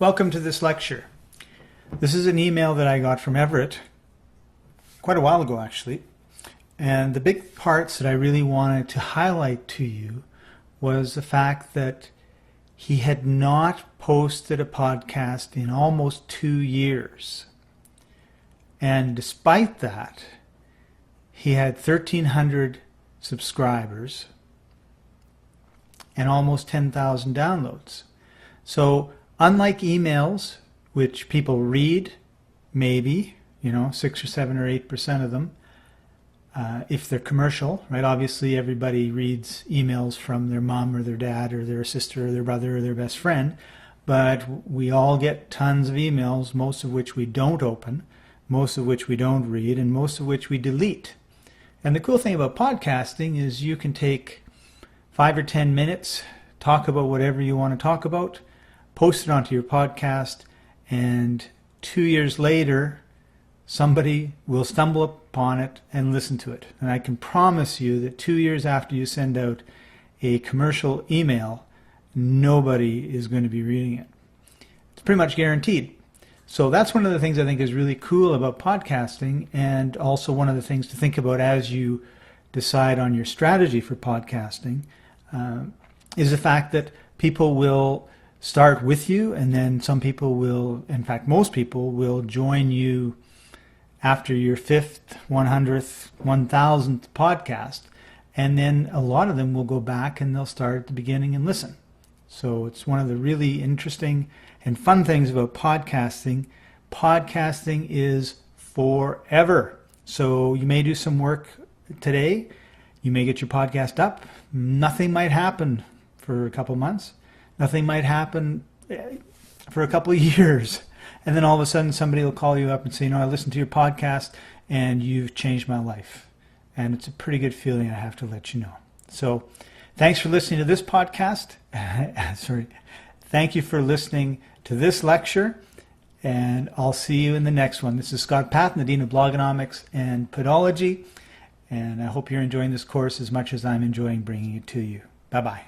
Welcome to this lecture. This is an email that I got from Everett quite a while ago, actually. And the big parts that I really wanted to highlight to you was the fact that he had not posted a podcast in almost 2 years. And despite that, he had 1,300 subscribers and almost 10,000 downloads. So unlike emails, which people read, maybe, 6 or 7 or 8% of them, if they're commercial, right? Obviously, everybody reads emails from their mom or their dad or their sister or their brother or their best friend, but we all get tons of emails, most of which we don't open, most of which we don't read, and most of which we delete. And the cool thing about podcasting is you can take 5 or 10 minutes, talk about whatever you want to talk about, post it onto your podcast, and 2 years later, somebody will stumble upon it and listen to it. And I can promise you that 2 years after you send out a commercial email, nobody is going to be reading it. It's pretty much guaranteed. So that's one of the things I think is really cool about podcasting, and also one of the things to think about as you decide on your strategy for podcasting, is the fact that people will start with you, and then some people will, in fact most people will join you after your 5th, 100th, 1,000th podcast, and then a lot of them will go back and they'll start at the beginning and listen. So it's one of the really interesting and fun things about podcasting. Podcasting is forever. So you may do some work today, you may get your podcast up, nothing might happen for a couple months, nothing might happen for a couple of years. And then all of a sudden somebody will call you up and say, I listened to your podcast and you've changed my life. And it's a pretty good feeling, I have to let you know. So thanks for listening to this podcast. Thank you for listening to this lecture. And I'll see you in the next one. This is Scott Patton, the Dean of Blogonomics and Podology. And I hope you're enjoying this course as much as I'm enjoying bringing it to you. Bye-bye.